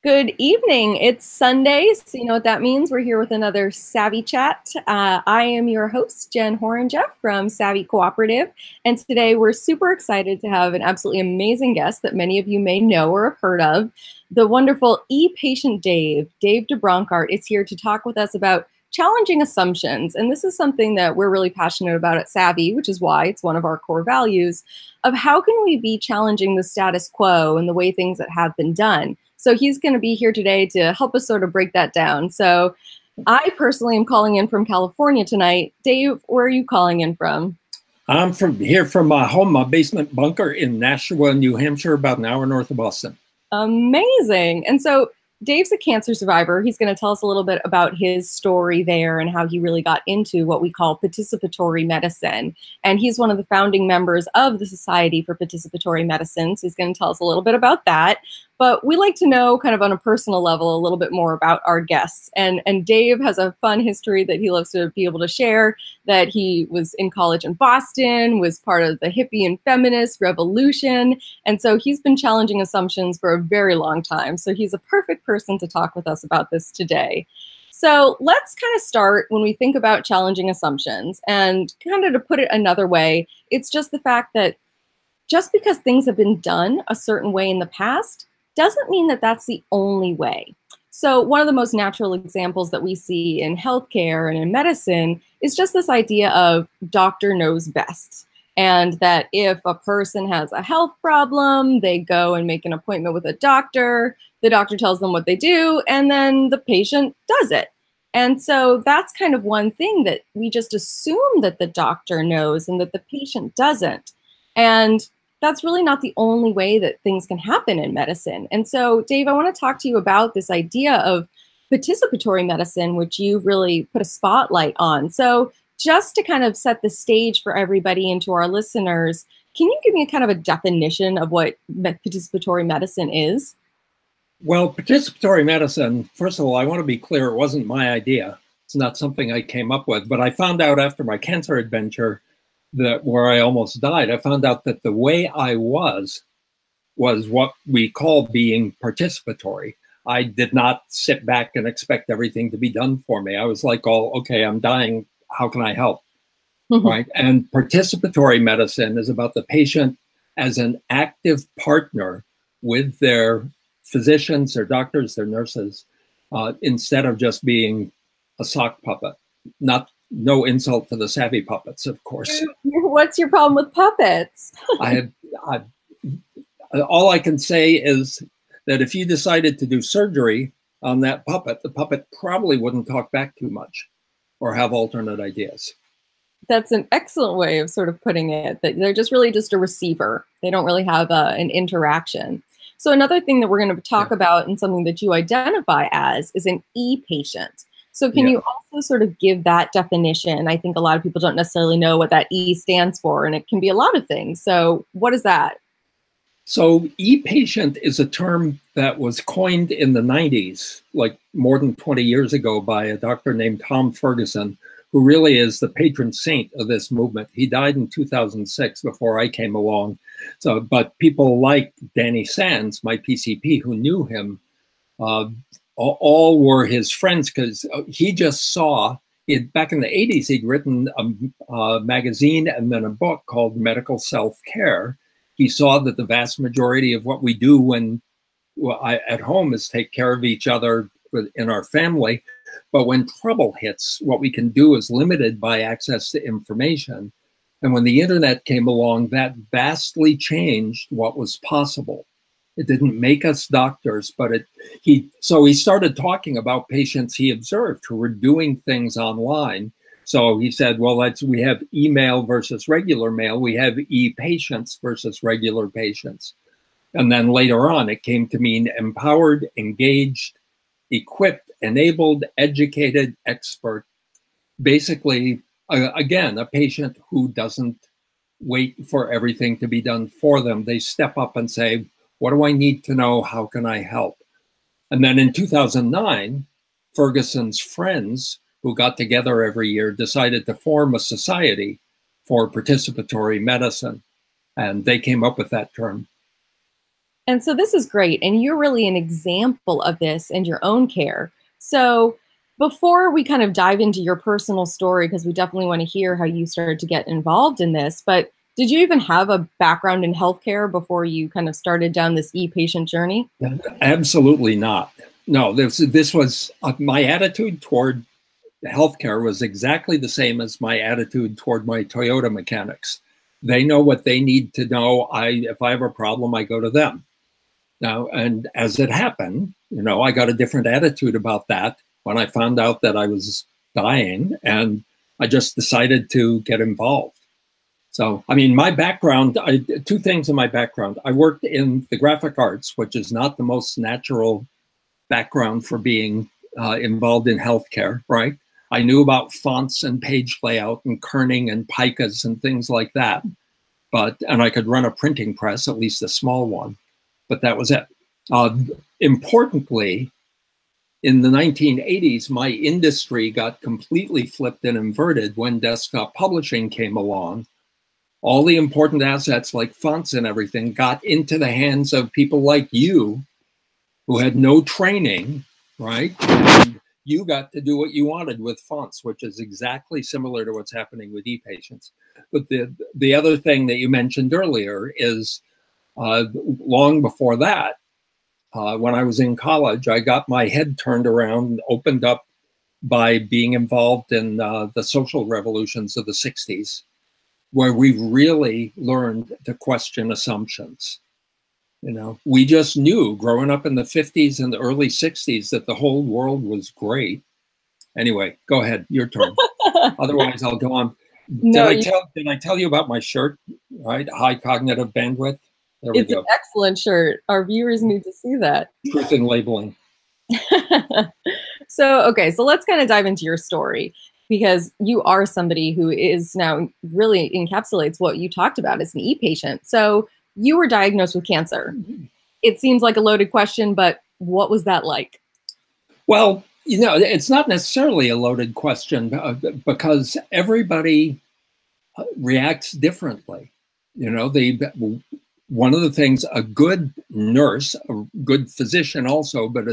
Good evening. It's Sunday, so you know what that means. We're here with another Savvy Chat. I am your host, Jen Horangeff from Savvy Cooperative, and today we're super excited to have an absolutely amazing guest that many of you may know or have heard of, the wonderful e-patient Dave deBronkart is here to talk with us about challenging assumptions, and this is something that we're really passionate about at Savvy, which is why it's one of our core values of how can we be challenging the status quo and the way things that have been done. So he's going to be here today to help us sort of break that down. So I personally am calling in from California tonight. Dave, where are you calling in from? I'm from my home, my basement bunker in Nashua, New Hampshire, about an hour north of Boston. Amazing. And so Dave's a cancer survivor. He's going to tell us a little bit about his story there and how he really got into what we call participatory medicine. And he's one of the founding members of the Society for Participatory Medicine. So he's going to tell us a little bit about that. But we like to know kind of on a personal level a little bit more about our guests. And Dave has a fun history that he loves to be able to share, that he was in college in Boston, was part of the hippie and feminist revolution. And so he's been challenging assumptions for a very long time. So he's a perfect person to talk with us about this today. So let's kind of start when we think about challenging assumptions. And kind of to put it another way, it's just the fact that just because things have been done a certain way in the past doesn't mean that that's the only way. So one of the most natural examples that we see in healthcare and in medicine is just this idea of doctor knows best. And that if a person has a health problem, they go and make an appointment with a doctor, the doctor tells them what they do, and then the patient does it. And so that's kind of one thing that we just assume that the doctor knows and that the patient doesn't. And that's really not the only way that things can happen in medicine. And so, Dave, I want to talk to you about this idea of participatory medicine, which you've really put a spotlight on. So just to kind of set the stage for everybody and to our listeners, can you give me a kind of a definition of what participatory medicine is? Well, participatory medicine, first of all, I want to be clear, it wasn't my idea. It's not something I came up with, but I found out after my cancer adventure that where I almost died, I found out that the way I was what we call being participatory. I did not sit back and expect everything to be done for me. I was like, oh, okay, I'm dying. How can I help? Right? And participatory medicine is about the patient as an active partner with their physicians, their doctors, their nurses, instead of just being a sock puppet. No insult to the savvy puppets, of course. What's your problem with puppets? All I can say is that if you decided to do surgery on that puppet, the puppet probably wouldn't talk back too much or have alternate ideas. That's an excellent way of sort of putting it, that they're just really just a receiver. They don't really have an interaction. So another thing that we're going to talk about and something that you identify as is an e-patient. So can you also sort of give that definition? I think a lot of people don't necessarily know what that E stands for, and it can be a lot of things. So what is that? So e-patient is a term that was coined in the 90s, like more than 20 years ago, by a doctor named Tom Ferguson, who really is the patron saint of this movement. He died in 2006 before I came along. So, but people like Danny Sands, my PCP, who knew him, all were his friends because he just saw it back in the 80s. He'd written a magazine and then a book called Medical Self-Care. He saw that the vast majority of what we do at home is take care of each other in our family. But when trouble hits, what we can do is limited by access to information. And when the internet came along, that vastly changed what was possible. It didn't make us doctors, but so he started talking about patients he observed who were doing things online. So he said, well, we have email versus regular mail. We have e-patients versus regular patients. And then later on, it came to mean empowered, engaged, equipped, enabled, educated, expert. Basically, again, a patient who doesn't wait for everything to be done for them. They step up and say, what do I need to know? How can I help? And then in 2009, Ferguson's friends, who got together every year, decided to form a society for participatory medicine. And they came up with that term. And so this is great. And you're really an example of this in your own care. So before we kind of dive into your personal story, because we definitely want to hear how you started to get involved in this, but did you even have a background in healthcare before you kind of started down this e-patient journey? Absolutely not. No, this was my attitude toward healthcare was exactly the same as my attitude toward my Toyota mechanics. They know what they need to know. If I have a problem, I go to them. Now, and as it happened, I got a different attitude about that when I found out that I was dying, and I just decided to get involved. So, I mean, my background, two things in my background. I worked in the graphic arts, which is not the most natural background for being involved in healthcare, right? I knew about fonts and page layout and kerning and picas and things like that. And I could run a printing press, at least a small one, but that was it. Importantly, in the 1980s, my industry got completely flipped and inverted when desktop publishing came along. All the important assets like fonts and everything got into the hands of people like you who had no training, right? And you got to do what you wanted with fonts, which is exactly similar to what's happening with e-patients. But the other thing that you mentioned earlier is long before that, when I was in college, I got my head turned around and opened up by being involved in the social revolutions of the 60s, where we really learned to question assumptions. We just knew growing up in the 50s and the early 60s that the whole world was great. Anyway, go ahead, your turn. Otherwise, I'll go on. No, did I tell you about my shirt, right? High cognitive bandwidth. There we it's go. an excellent shirt. Our viewers need to see that. Truth in labeling. So let's kind of dive into your story, because you are somebody who is now really encapsulates what you talked about as an e-patient. So you were diagnosed with cancer. It seems like a loaded question, but what was that like? Well, it's not necessarily a loaded question because everybody reacts differently. One of the things a good nurse, a good physician also, but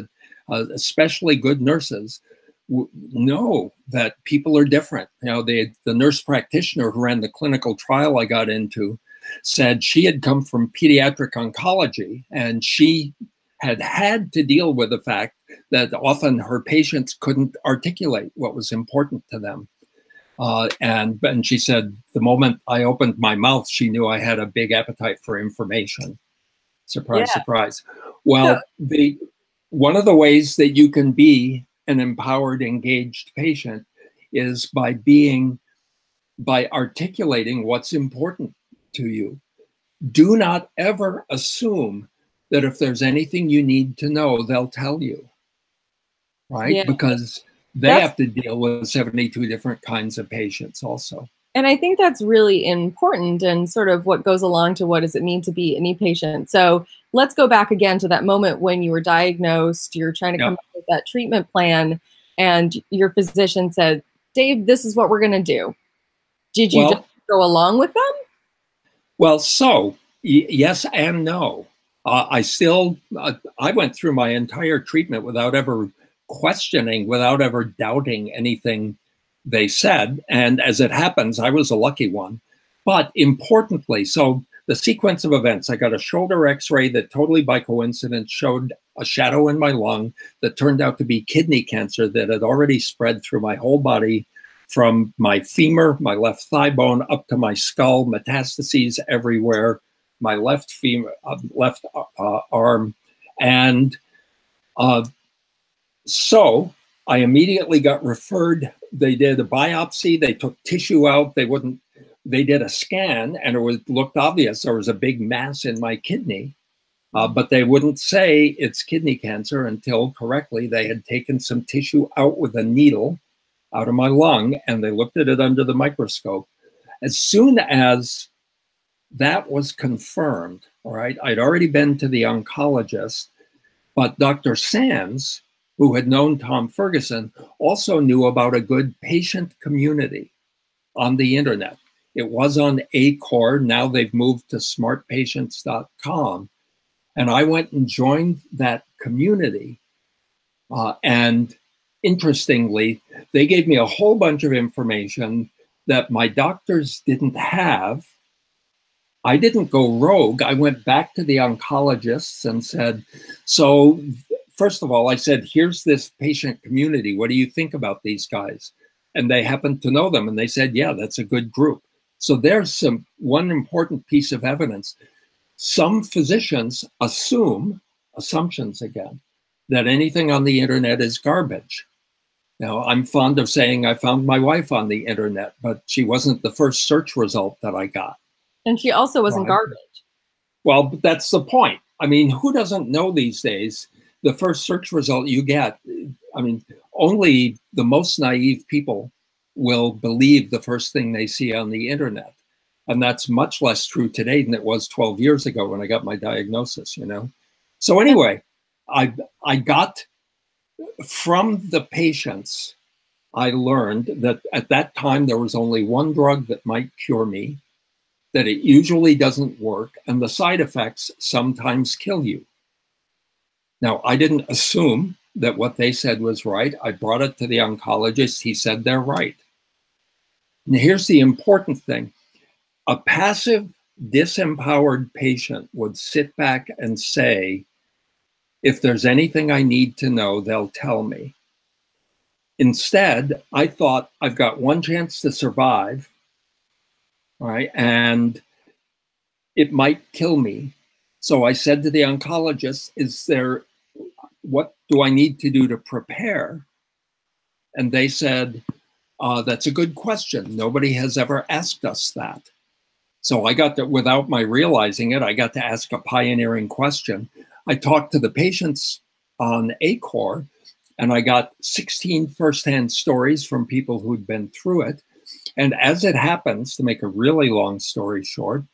especially good nurses know that people are different. The nurse practitioner who ran the clinical trial I got into said she had come from pediatric oncology, and she had to deal with the fact that often her patients couldn't articulate what was important to them. And she said, the moment I opened my mouth, she knew I had a big appetite for information. Surprise, Yeah. surprise. Well, one of the ways that you can be an empowered, engaged patient is by articulating what's important to you. Do not ever assume that if there's anything you need to know, they'll tell you, right? Yeah. Because they have to deal with 72 different kinds of patients also. And I think that's really important, and sort of what goes along to what does it mean to be an e-patient. So let's go back again to that moment when you were diagnosed, you're trying to come up with that treatment plan, and your physician said, Dave, this is what we're going to do. Did you just go along with them? Well, so yes and no. I went through my entire treatment without ever questioning, without ever doubting anything they said. And as it happens, I was a lucky one. But importantly, so the sequence of events, I got a shoulder x-ray that totally by coincidence showed a shadow in my lung that turned out to be kidney cancer that had already spread through my whole body, from my femur, my left thigh bone, up to my skull, metastases everywhere, my left femur, left arm. And so I immediately got referred. They did a biopsy. They took tissue out. They did a scan, and it looked obvious there was a big mass in my kidney. But they wouldn't say it's kidney cancer until correctly they had taken some tissue out with a needle out of my lung, and they looked at it under the microscope. As soon as that was confirmed, all right, I'd already been to the oncologist, but Dr. Sands, who had known Tom Ferguson, also knew about a good patient community on the internet. It was on ACOR. Now they've moved to smartpatients.com. And I went and joined that community. And interestingly, they gave me a whole bunch of information that my doctors didn't have. I didn't go rogue. I went back to the oncologists and said, so first of all, I said, here's this patient community. What do you think about these guys? And they happened to know them. And they said, yeah, that's a good group. So there's one important piece of evidence. Some physicians assumptions again, that anything on the internet is garbage. Now, I'm fond of saying I found my wife on the internet, but she wasn't the first search result that I got. And she also wasn't garbage. Well, but that's the point. I mean, who doesn't know these days the first search result you get? I mean, only the most naive people will believe the first thing they see on the internet. And that's much less true today than it was 12 years ago when I got my diagnosis, you know? So anyway, I got from the patients, I learned that at that time there was only one drug that might cure me, that it usually doesn't work, and the side effects sometimes kill you. Now, I didn't assume that what they said was right. I brought it to the oncologist. He said they're right. Now, here's the important thing. A passive, disempowered patient would sit back and say, if there's anything I need to know, they'll tell me. Instead, I thought I've got one chance to survive, right? And it might kill me. So I said to the oncologist, what do I need to do to prepare? And they said, that's a good question. Nobody has ever asked us that. So I got to, without my realizing it, I got to ask a pioneering question. I talked to the patients on ACOR, and I got 16 firsthand stories from people who'd been through it. And as it happens, to make a really long story short,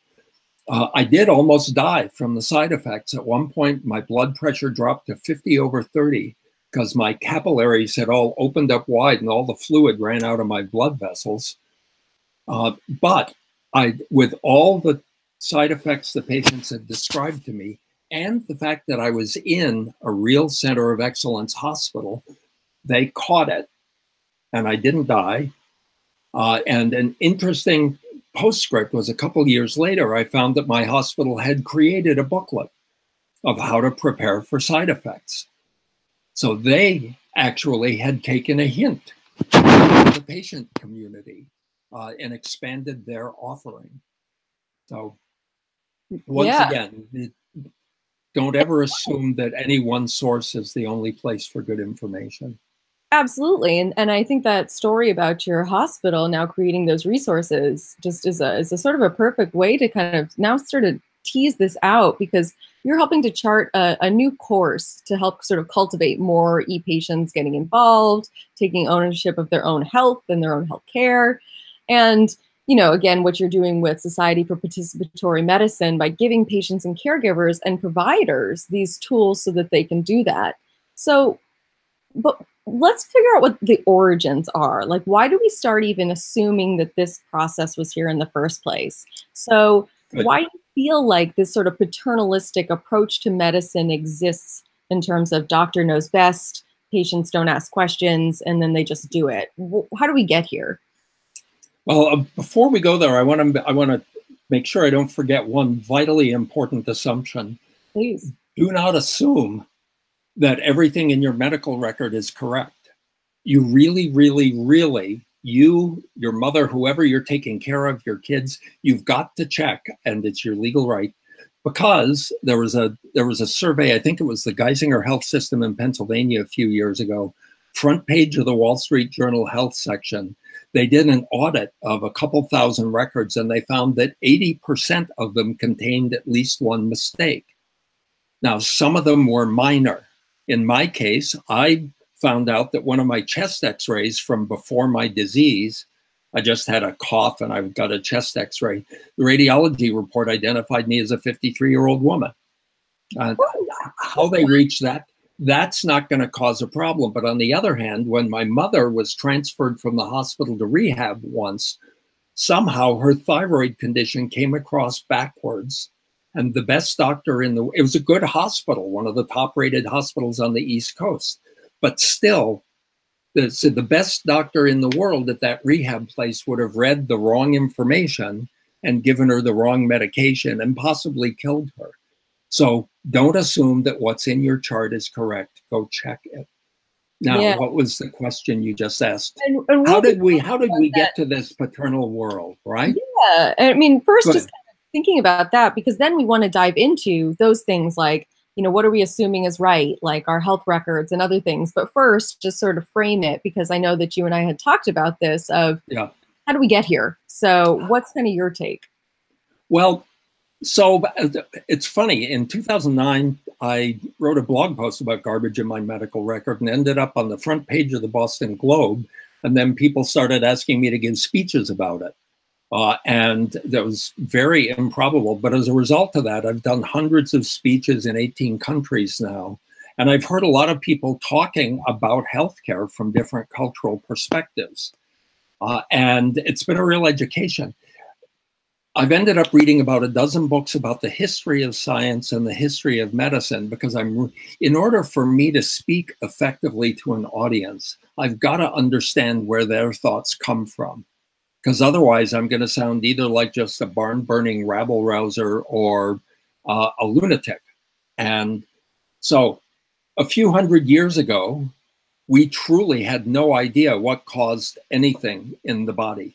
I did almost die from the side effects. At one point, my blood pressure dropped to 50/30 because my capillaries had all opened up wide and all the fluid ran out of my blood vessels. But with all the side effects the patients had described to me, and the fact that I was in a real center of excellence hospital, they caught it, and I didn't die. And an interesting postscript was a couple years later, I found that my hospital had created a booklet of how to prepare for side effects. So they actually had taken a hint from the patient community and expanded their offering. So once again, don't ever assume that any one source is the only place for good information. Absolutely. And I think that story about your hospital now creating those resources just is a sort of a perfect way to kind of now sort of tease this out, because you're helping to chart a new course to help sort of cultivate more e-patients getting involved, taking ownership of their own health and their own health care. And, you know, again, what you're doing with Society for Participatory Medicine by giving patients and caregivers and providers these tools so that they can do that. So, but let's figure out what the origins are. Like, why do we start even assuming that this process was here in the first place? So why do you feel like this sort of paternalistic approach to medicine exists in terms of doctor knows best, patients don't ask questions, and then they just do it? How do we get here? Well, before we go there, I want to make sure I don't forget one vitally important assumption. Please. Do not assume that everything in your medical record is correct. You really, really, really, you, your mother, whoever you're taking care of, your kids, you've got to check, and it's your legal right, because there was a survey, I think it was the Geisinger Health System in Pennsylvania a few years ago, front page of the Wall Street Journal health section. They did an audit of a couple thousand records, and they found that 80% of them contained at least one mistake. Now, some of them were minor. In my case, I found out that one of my chest x-rays from before my disease, I just had a cough and I got a chest x-ray. The radiology report identified me as a 53-year-old woman. How they reached that, that's not going to cause a problem. But on the other hand, when my mother was transferred from the hospital to rehab once, somehow her thyroid condition came across backwards. And the best doctor it was a good hospital, one of the top rated hospitals on the East Coast. But still, the best doctor in the world at that rehab place would have read the wrong information and given her the wrong medication and possibly killed her. So don't assume that what's in your chart is correct. Go check it. Now, Yeah. what was the question you just asked? And how did we get to this paternal world, right? Yeah. I mean, first, just kind of thinking about that, because then we want to dive into those things like, you know, what are we assuming is right, like our health records and other things. But first, just sort of frame it, because I know that you and I had talked about this of how do we get here? So what's kind of your take? Well, so it's funny. In 2009, I wrote a blog post about garbage in my medical record and ended up on the front page of the Boston Globe. And then people started asking me to give speeches about it. And that was very improbable. But as a result of that, I've done hundreds of speeches in 18 countries now. And I've heard a lot of people talking about healthcare from different cultural perspectives. And it's been a real education. I've ended up reading about a dozen books about the history of science and the history of medicine, because in order for me to speak effectively to an audience, I've got to understand where their thoughts come from. Because otherwise I'm going to sound either like just a barn-burning rabble-rouser or a lunatic. And so a few hundred years ago, we truly had no idea what caused anything in the body.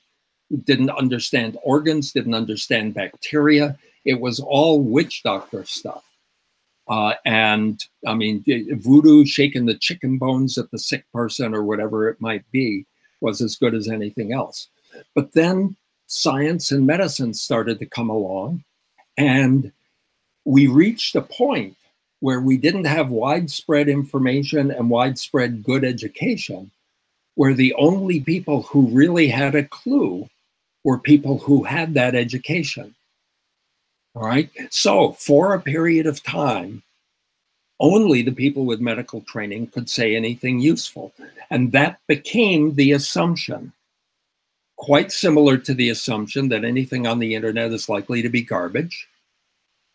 Didn't understand organs, didn't understand bacteria. It was all witch doctor stuff. And I mean, voodoo, shaking the chicken bones at the sick person or whatever it might be, was as good as anything else. But then science and medicine started to come along, and we reached a point where we didn't have widespread information and widespread good education, where the only people who really had a clue were people who had that education. All right. So for a period of time, only the people with medical training could say anything useful. And that became the assumption, quite similar to the assumption that anything on the internet is likely to be garbage.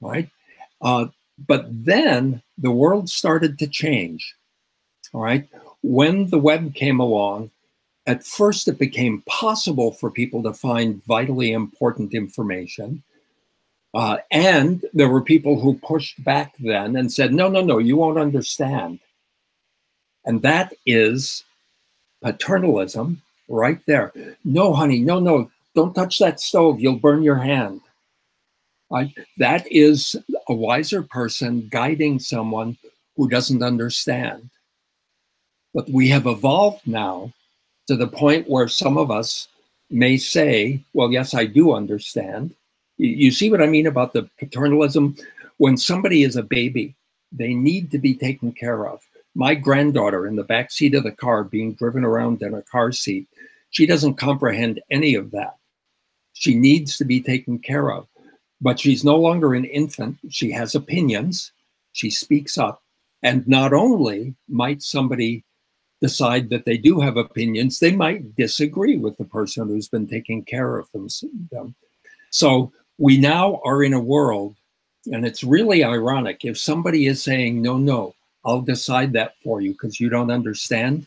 Right. But then the world started to change. All right. When the web came along, at first, it became possible for people to find vitally important information. And there were people who pushed back then and said, no, no, no, you won't understand. And that is paternalism right there. No, honey, no, no, don't touch that stove. You'll burn your hand. Right? That is a wiser person guiding someone who doesn't understand. But we have evolved now to the point where some of us may say, well, yes, I do understand. You see what I mean about the paternalism? When somebody is a baby, they need to be taken care of. My granddaughter in the back seat of the car being driven around in a car seat, she doesn't comprehend any of that. She needs to be taken care of. But she's no longer an infant. She has opinions. She speaks up. And not only might somebody decide that they do have opinions, they might disagree with the person who's been taking care of them. So we now are in a world, and it's really ironic, if somebody is saying, no, no, I'll decide that for you because you don't understand.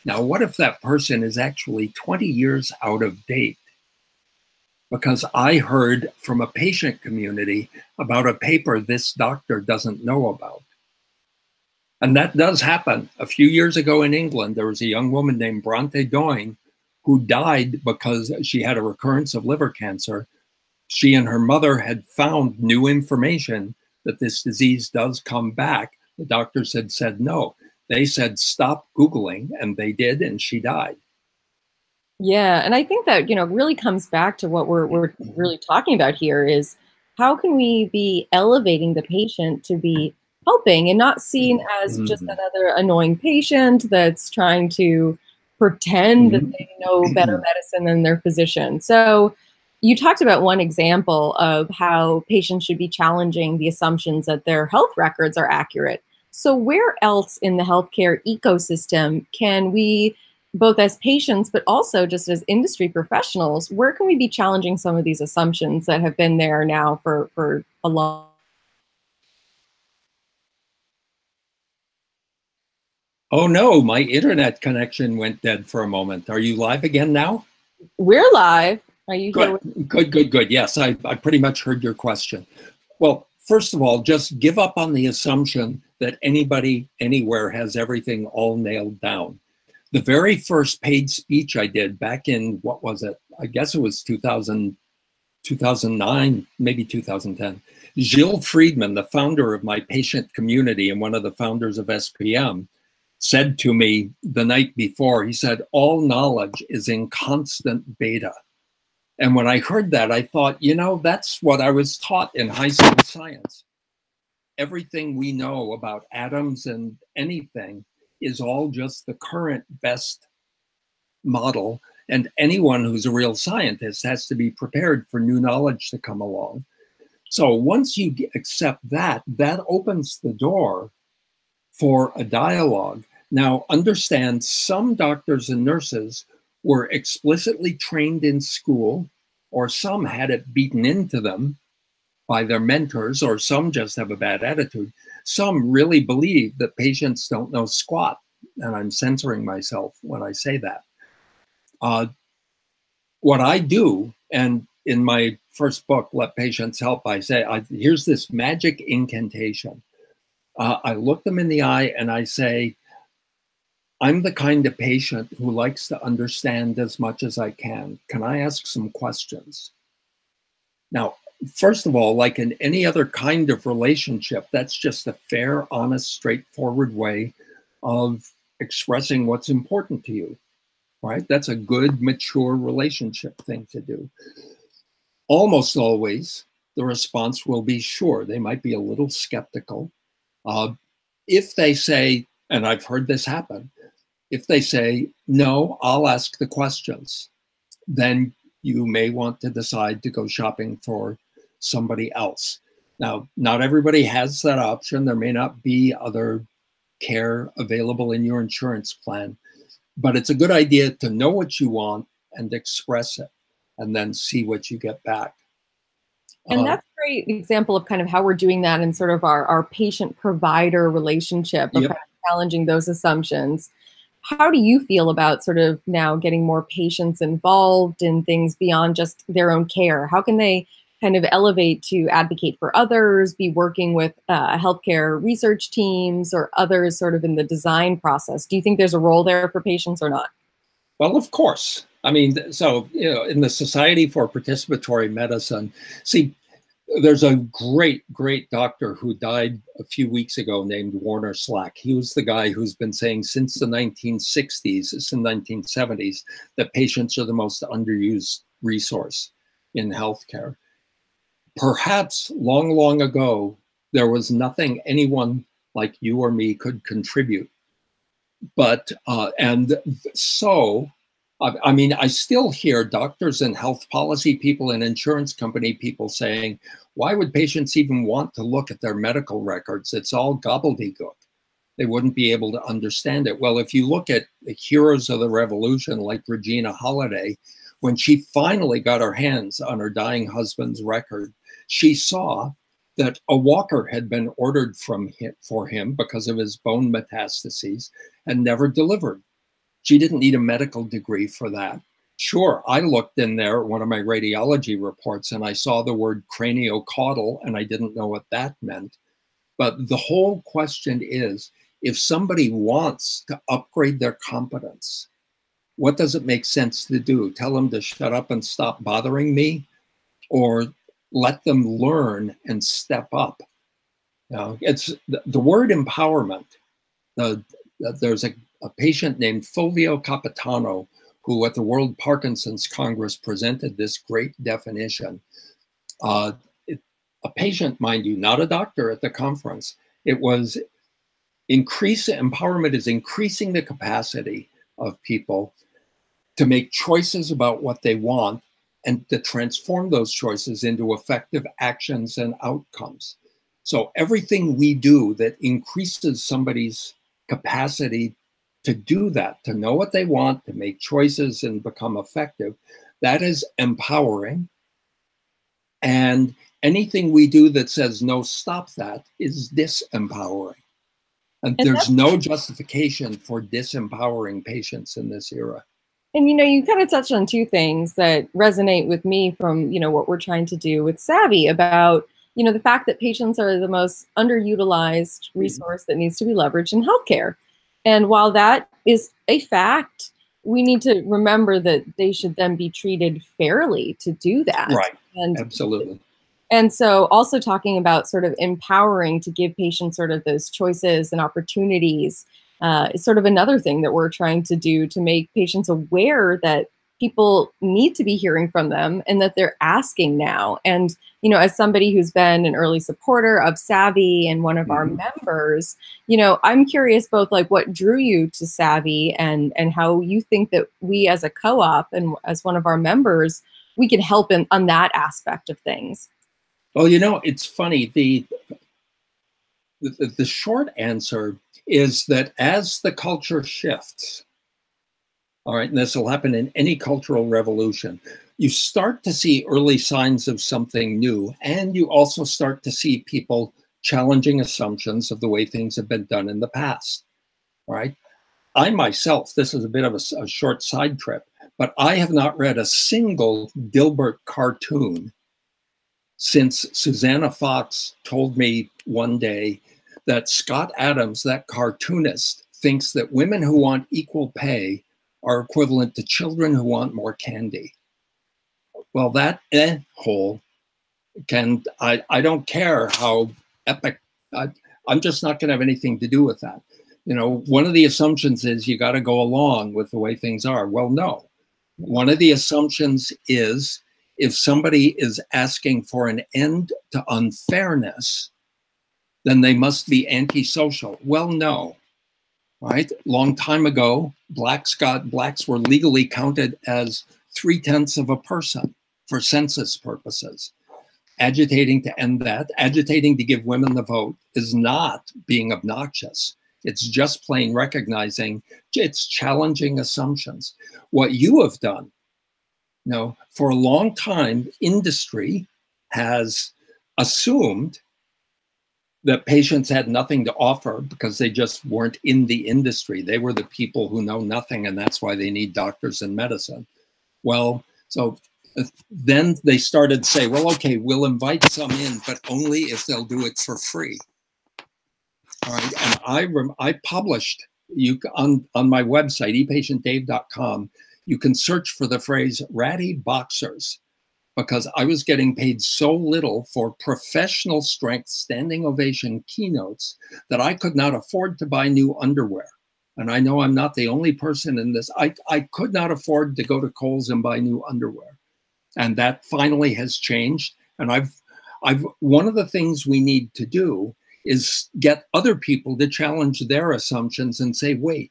Now, what if that person is actually 20 years out of date? Because I heard from a patient community about a paper this doctor doesn't know about. And that does happen. A few years ago in England, there was a young woman named Bronte Doyne who died because she had a recurrence of liver cancer. She and her mother had found new information that this disease does come back. The doctors had said no. They said, stop Googling, and they did, and she died. Yeah, and I think that, really comes back to what we're really talking about here is how can we be elevating the patient to be helping and not seen as just another annoying patient that's trying to pretend that they know better medicine than their physician. So you talked about one example of how patients should be challenging the assumptions that their health records are accurate. So where else in the healthcare ecosystem can we, both as patients, but also just as industry professionals, where can we be challenging some of these assumptions that have been there now for a long Oh no, my internet connection went dead for a moment. Are you live again now? We're live. Are you here Good, with good, good, good. Yes, I pretty much heard your question. Well, first of all, just give up on the assumption that anybody anywhere has everything all nailed down. The very first paid speech I did back in, what was it? I guess it was 2009, maybe 2010. Gilles Friedman, the founder of my patient community and one of the founders of SPM, said to me the night before, he said, all knowledge is in constant beta. And when I heard that, I thought, you know, that's what I was taught in high school science. Everything we know about atoms and anything is all just the current best model. And anyone who's a real scientist has to be prepared for new knowledge to come along. So once you accept that, that opens the door for a dialogue. Now, understand, some doctors and nurses were explicitly trained in school, or some had it beaten into them by their mentors, or some just have a bad attitude. Some really believe that patients don't know squat, and I'm censoring myself when I say that. What I do, and in my first book, Let Patients Help, I say, here's this magic incantation. I look them in the eye and I say, I'm the kind of patient who likes to understand as much as I can. Can I ask some questions? Now, first of all, like in any other kind of relationship, that's just a fair, honest, straightforward way of expressing what's important to you, right? That's a good, mature relationship thing to do. Almost always, the response will be sure. They might be a little skeptical. If they say, and I've heard this happen, if they say, no, I'll ask the questions, then you may want to decide to go shopping for somebody else. Now, not everybody has that option. There may not be other care available in your insurance plan, but it's a good idea to know what you want and express it, and then see what you get back. And that's a great example of kind of how we're doing that in sort of our patient-provider relationship of Yep. kind of challenging those assumptions. How do you feel about sort of now getting more patients involved in things beyond just their own care? How can they kind of elevate to advocate for others, be working with healthcare research teams or others sort of in the design process? Do you think there's a role there for patients or not? Well, of course. I mean, so, you know, in the Society for Participatory Medicine, see, there's a great, great doctor who died a few weeks ago named Warner Slack. He was the guy who's been saying since the 1960s, since the 1970s, that patients are the most underused resource in healthcare. Perhaps long, long ago, there was nothing anyone like you or me could contribute. But, and so, I mean, I still hear doctors and health policy people and insurance company people saying, why would patients even want to look at their medical records? It's all gobbledygook. They wouldn't be able to understand it. Well, if you look at the heroes of the revolution, like Regina Holiday, when she finally got her hands on her dying husband's record, she saw that a walker had been ordered for him because of his bone metastases and never delivered. She didn't need a medical degree for that. Sure, I looked in there at one of my radiology reports and I saw the word craniocaudal and I didn't know what that meant. But the whole question is, if somebody wants to upgrade their competence, what does it make sense to do? Tell them to shut up and stop bothering me, or let them learn and step up? You know, it's the word empowerment. There's a patient named Fulvio Capitano who at the World Parkinson's Congress presented this great definition. A patient, mind you, not a doctor at the conference. It was empowerment is increasing the capacity of people to make choices about what they want and to transform those choices into effective actions and outcomes. So everything we do that increases somebody's capacity to do that, to know what they want, to make choices and become effective, that is empowering. And anything we do that says, no, stop that, is disempowering. And And there's no justification for disempowering patients in this era. And you kind of touched on two things that resonate with me from what we're trying to do with Savvy about the fact that patients are the most underutilized resource that needs to be leveraged in healthcare. And while that is a fact, we need to remember that they should then be treated fairly to do that. Right. And absolutely. And so also talking about sort of empowering to give patients sort of those choices and opportunities is sort of another thing that we're trying to do to make patients aware that people need to be hearing from them and that they're asking now. And, as somebody who's been an early supporter of Savvy and one of our members, I'm curious both like what drew you to Savvy and how you think that we as a co-op and as one of our members, we can help on that aspect of things. Well, it's funny. The short answer is that as the culture shifts, all right, and this will happen in any cultural revolution, you start to see early signs of something new, and you also start to see people challenging assumptions of the way things have been done in the past, right? I myself, this is a bit of a short side trip, but I have not read a single Dilbert cartoon since Susanna Fox told me one day that Scott Adams, that cartoonist, thinks that women who want equal pay are equivalent to children who want more candy. Well, that hole I don't care how epic, I'm just not going to have anything to do with that. One of the assumptions is you got to go along with the way things are. Well, no. One of the assumptions is if somebody is asking for an end to unfairness, then they must be antisocial. Well, no, right? Long time ago, blacks were legally counted as 3/10 of a person for census purposes. Agitating to end that, agitating to give women the vote is not being obnoxious. It's just plain recognizing it's challenging assumptions. What you have done, for a long time, industry has assumed that patients had nothing to offer because they just weren't in the industry. They were the people who know nothing, and that's why they need doctors and medicine. Well, so then they started to say, well, okay, we'll invite some in, but only if they'll do it for free. All right, and I published on my website, epatientdave.com, you can search for the phrase ratty boxers, because I was getting paid so little for professional strength standing ovation keynotes that I could not afford to buy new underwear. And I know I'm not the only person in this. I could not afford to go to Kohl's and buy new underwear. And that finally has changed. And one of the things we need to do is get other people to challenge their assumptions and say, wait,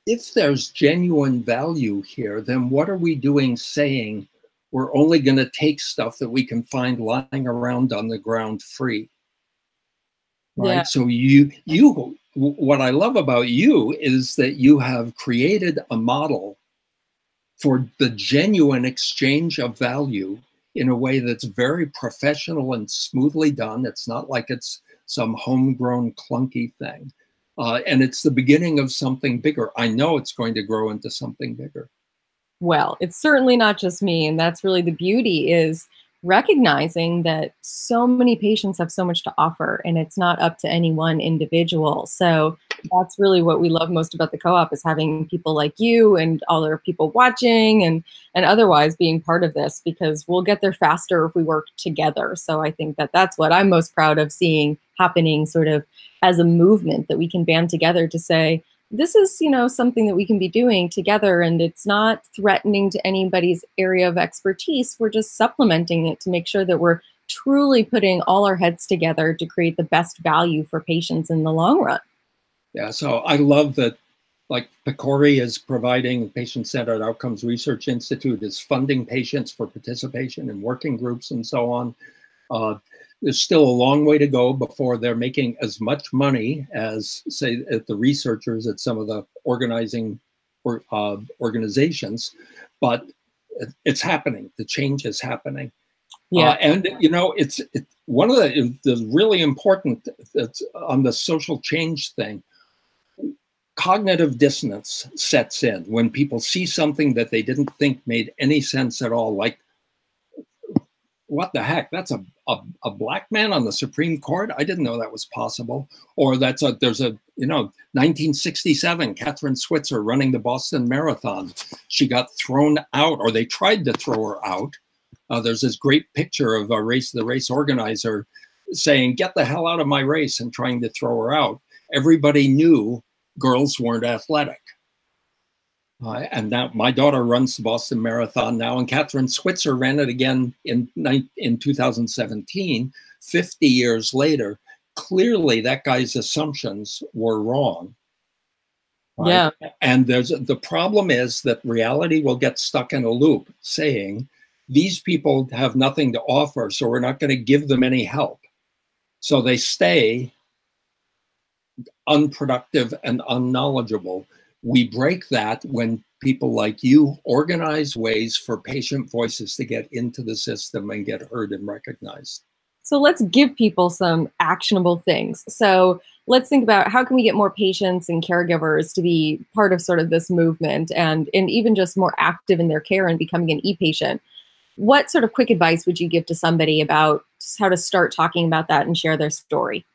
if there's genuine value here, then what are we doing saying we're only going to take stuff that we can find lying around on the ground free? Right. Yeah. So what I love about you is that you have created a model for the genuine exchange of value in a way that's very professional and smoothly done. It's not like it's some homegrown clunky thing. And it's the beginning of something bigger. I know it's going to grow into something bigger. Well, it's certainly not just me. And that's really the beauty, is recognizing that so many patients have so much to offer, and it's not up to any one individual. So that's really what we love most about the co-op, is having people like you and other people watching and otherwise being part of this, because we'll get there faster if we work together. So I think that that's what I'm most proud of seeing happening sort of as a movement, that we can band together to say, this is, something that we can be doing together, and it's not threatening to anybody's area of expertise. We're just supplementing it to make sure that we're truly putting all our heads together to create the best value for patients in the long run. Yeah, so I love that, like PCORI is providing, Patient-Centered Outcomes Research Institute is funding patients for participation in working groups and so on. There's still a long way to go before they're making as much money as, say, at the researchers at some of the organizing organizations, but it's happening. The change is happening. Yeah. And it's one of the really important that's on the social change thing. Cognitive dissonance sets in when people see something that they didn't think made any sense at all, like, what the heck? That's a black man on the Supreme Court? I didn't know that was possible. Or there's a 1967, Catherine Switzer running the Boston Marathon. She got thrown out, or they tried to throw her out. There's this great picture of the race organizer saying, "Get the hell out of my race," and trying to throw her out. Everybody knew girls weren't athletic. And now my daughter runs the Boston Marathon now, and Catherine Switzer ran it again in 2017, 50 years later. Clearly, that guy's assumptions were wrong. Right? Yeah. And the problem is that reality will get stuck in a loop saying, these people have nothing to offer, so we're not going to give them any help. So they stay unproductive and unknowledgeable. We break that when people like you organize ways for patient voices to get into the system and get heard and recognized. So let's give people some actionable things. So let's think about how can we get more patients and caregivers to be part of sort of this movement and even just more active in their care and becoming an e-patient. What sort of quick advice would you give to somebody about how to start talking about that and share their story?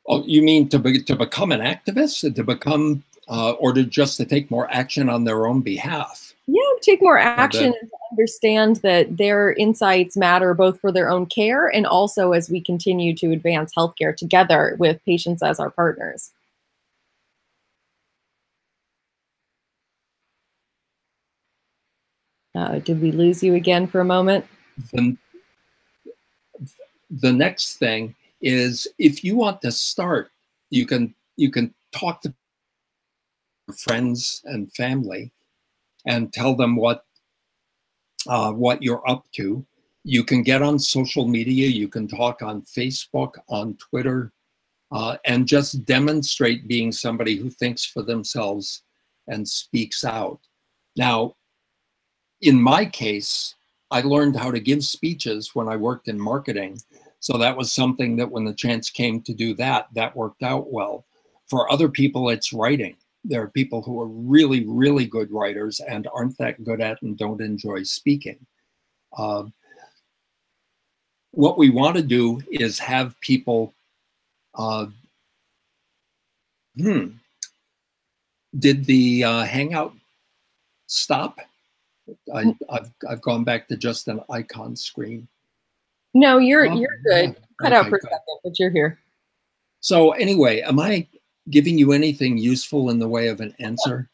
Oh, you mean to become an activist, to become, or to take more action on their own behalf? Yeah, take more action and to understand that their insights matter both for their own care and also as we continue to advance healthcare together with patients as our partners. Did we lose you again for a moment? The next thing is, if you want to start, you can talk to friends and family and tell them what you're up to. You can get on social media. You can talk on Facebook, on Twitter, and just demonstrate being somebody who thinks for themselves and speaks out. Now, in my case, I learned how to give speeches when I worked in marketing. So that was something that when the chance came to do that, that worked out well. For other people, it's writing. There are people who are really, really good writers and aren't that good at and don't enjoy speaking. What we want to do is have people, did the Hangout stop? I've gone back to just an icon screen. No, you're good. Cut out for a second, but you're here. So anyway, am I giving you anything useful in the way of an answer?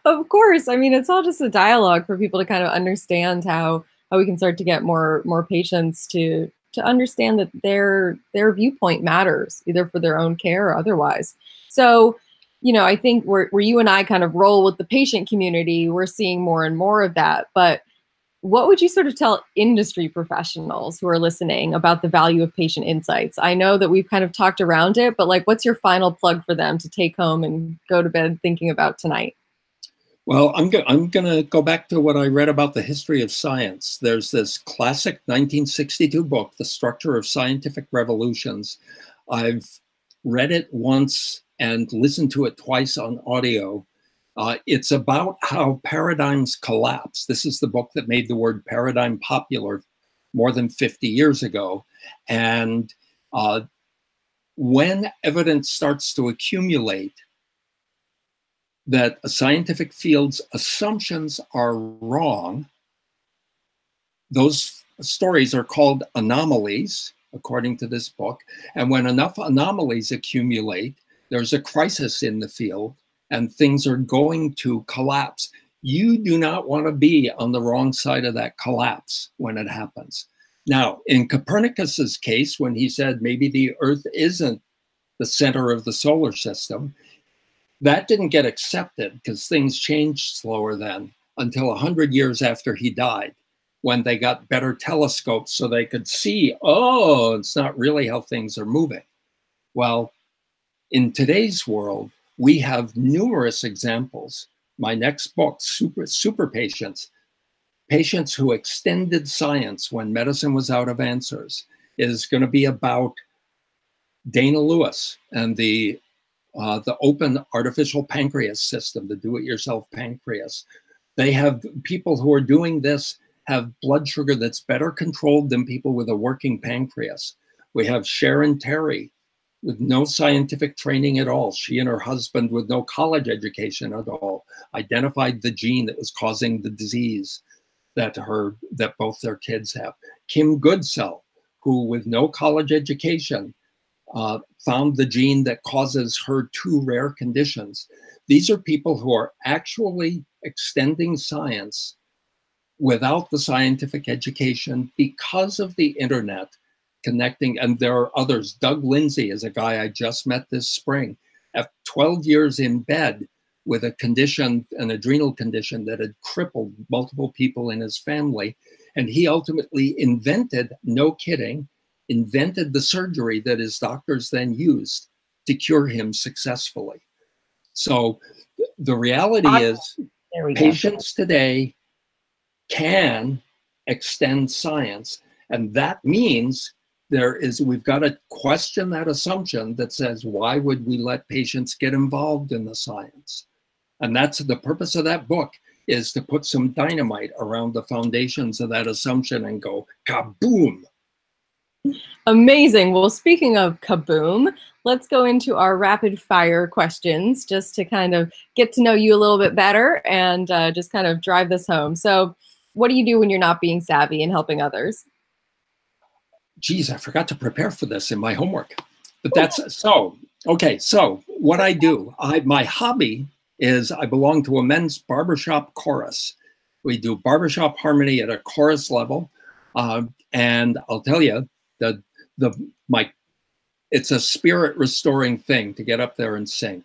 Of course. I mean, it's all just a dialogue for people to kind of understand how we can start to get more patients to understand that their viewpoint matters, either for their own care or otherwise. So, I think where you and I kind of roll with the patient community, we're seeing more and more of that. But what would you sort of tell industry professionals who are listening about the value of patient insights? I know that we've kind of talked around it, but like, what's your final plug for them to take home and go to bed thinking about tonight? Well, I'm going to go back to what I read about the history of science. There's this classic 1962 book, The Structure of Scientific Revolutions. I've read it once and listened to it twice on audio. It's about how paradigms collapse. This is the book that made the word paradigm popular more than 50 years ago. And when evidence starts to accumulate that a scientific field's assumptions are wrong, those stories are called anomalies, according to this book. And when enough anomalies accumulate, there's a crisis in the field and things are going to collapse. You do not want to be on the wrong side of that collapse when it happens. Now, in Copernicus's case, when he said maybe the Earth isn't the center of the solar system, that didn't get accepted because things changed slower then until 100 years after he died, when they got better telescopes so they could see, oh, it's not really how things are moving. Well, in today's world, we have numerous examples. My next book, Super Patients, Patients Who Extended Science When Medicine Was Out of Answers is going to be about Dana Lewis and the open artificial pancreas system, the do-it-yourself pancreas. They have people who are doing this have blood sugar that's better controlled than people with a working pancreas. We have Sharon Terry with no scientific training at all. She and her husband with no college education at all identified the gene that was causing the disease that both their kids have. Kim Goodsell, who with no college education found the gene that causes her two rare conditions. These are people who are actually extending science without the scientific education because of the internet connecting. And there are others. Doug Lindsay is a guy I just met this spring. At 12 years in bed with a condition, an adrenal condition that had crippled multiple people in his family. And he ultimately invented, no kidding, invented the surgery that his doctors then used to cure him successfully. So the reality is patients today can extend science. And that means we've got to question that assumption that says, why would we let patients get involved in the science? And that's the purpose of that book, is to put some dynamite around the foundations of that assumption and go kaboom. Amazing. Well, speaking of kaboom, let's go into our rapid fire questions just to kind of get to know you a little bit better and just kind of drive this home. So what do you do when you're not being savvy and helping others? Geez, I forgot to prepare for this in my homework. But that's so, okay, so what I do, my hobby is I belong to a men's barbershop chorus. We do barbershop harmony at a chorus level. And I'll tell you, it's a spirit restoring thing to get up there and sing.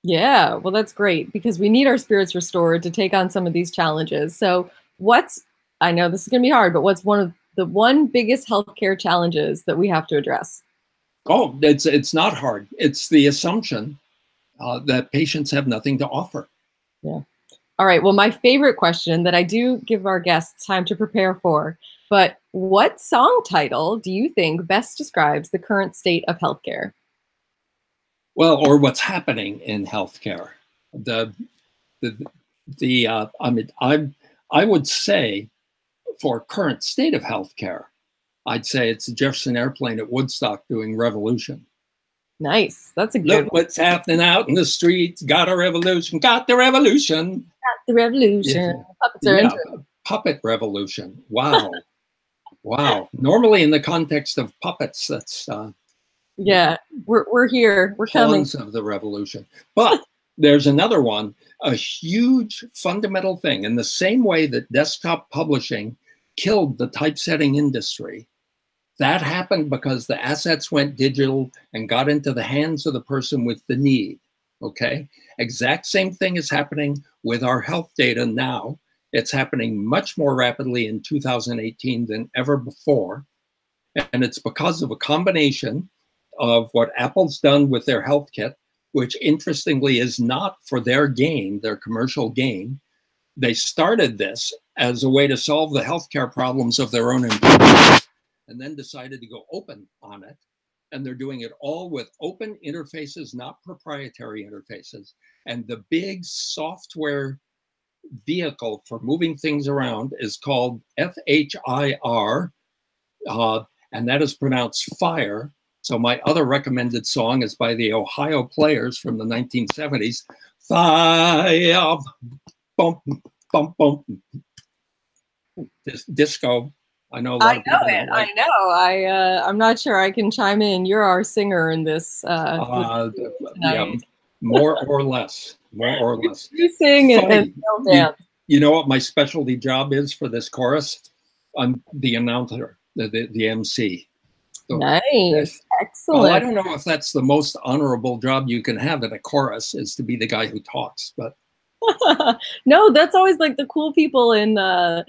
Yeah, well, that's great because we need our spirits restored to take on some of these challenges. So I know this is going to be hard, but what's one of the biggest healthcare challenges that we have to address? Oh, it's not hard. It's the assumption that patients have nothing to offer. Yeah. All right. Well, my favorite question that I do give our guests time to prepare for, but what song title do you think best describes the current state of healthcare? Well, or what's happening in healthcare. I would say for current state of healthcare, I'd say it's the Jefferson Airplane at Woodstock doing Revolution. Nice. That's a good Look what's happening out in the streets. Got a revolution. Got the revolution. Got the revolution. Yeah. Puppets are into it. Puppet revolution. Wow. Wow. Normally in the context of puppets, that's yeah, we're here. We're coming. Of the revolution. But there's another one, a huge fundamental thing. In the same way that desktop publishing killed the typesetting industry, that happened because the assets went digital and got into the hands of the person with the need, okay? Exact same thing is happening with our health data now. It's happening much more rapidly in 2018 than ever before. And it's because of a combination of what Apple's done with their health kit, which interestingly is not for their gain, their commercial gain. They started this as a way to solve the healthcare problems of their own employees, and then decided to go open on it. And they're doing it all with open interfaces, not proprietary interfaces. And the big software vehicle for moving things around is called FHIR, and that is pronounced fire. So my other recommended song is by the Ohio Players from the 1970s. Fire, bump, bump, bump. Disco. I know. I know it. Like, I know. I'm not sure I can chime in. You're our singer in this. Yeah, more or less. More or less. You sing and dance. You know what my specialty job is for this chorus? I'm the announcer, the MC. So, nice. Excellent. Well, I don't know if that's the most honorable job you can have at a chorus, is to be the guy who talks, but. No, that's always like the cool people in the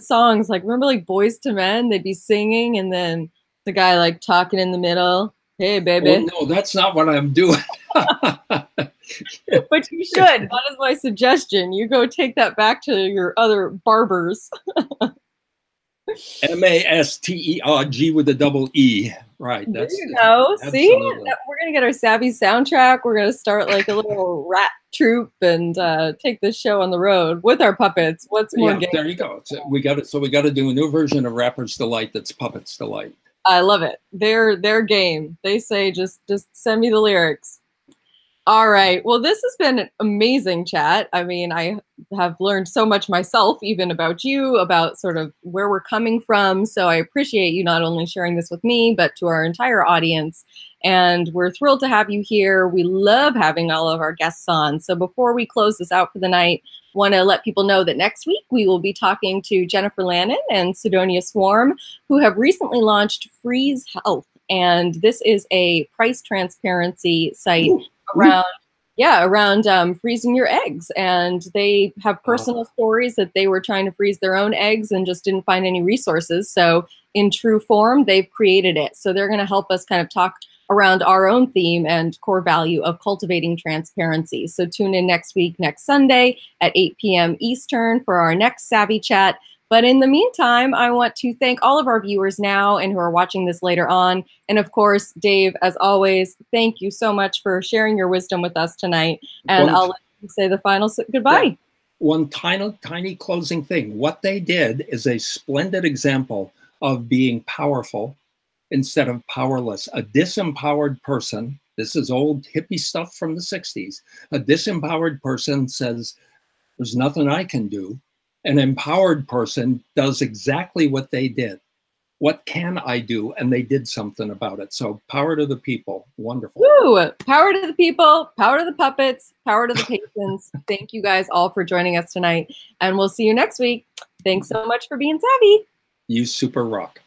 songs. Like, remember like Boys to Men? They'd be singing and then the guy like talking in the middle. Hey, baby. Well, no, that's not what I'm doing. But you should. That is my suggestion. You go take that back to your other barbers. Masterg with a double E. Right. There you go. See? Absolutely. We're going to get our Savvy soundtrack. We're going to start like a little rat troupe and take this show on the road with our puppets. What's more game? There you go. So we got to do a new version of Rapper's Delight that's Puppets Delight. I love it. They're game. They say just send me the lyrics. All right. Well, this has been an amazing chat. I mean, I have learned so much myself, even about you, about sort of where we're coming from. So I appreciate you not only sharing this with me, but to our entire audience. And we're thrilled to have you here. We love having all of our guests on. So before we close this out for the night, want to let people know that next week we will be talking to Jennifer Lannon and Sidonia Swarm, who have recently launched Freeze Health. And this is a price transparency site around freezing your eggs. And they have personal stories that they were trying to freeze their own eggs and just didn't find any resources. So in true form, they've created it. So they're going to help us kind of talk around our own theme and core value of cultivating transparency. So tune in next week, next Sunday at 8 p.m. Eastern for our next Savvy Chat. But in the meantime, I want to thank all of our viewers now and who are watching this later on. And of course, Dave, as always, thank you so much for sharing your wisdom with us tonight. And I'll let you say the final goodbye. Yeah. One tiny closing thing. What they did is a splendid example of being powerful instead of powerless. A disempowered person, this is old hippie stuff from the 60s, a disempowered person says, there's nothing I can do. An empowered person does exactly what they did. What can I do? And they did something about it. So power to the people. Wonderful. Woo! Power to the people, power to the puppets, power to the patients. Thank you guys all for joining us tonight. And we'll see you next week. Thanks so much for being savvy. You super rock.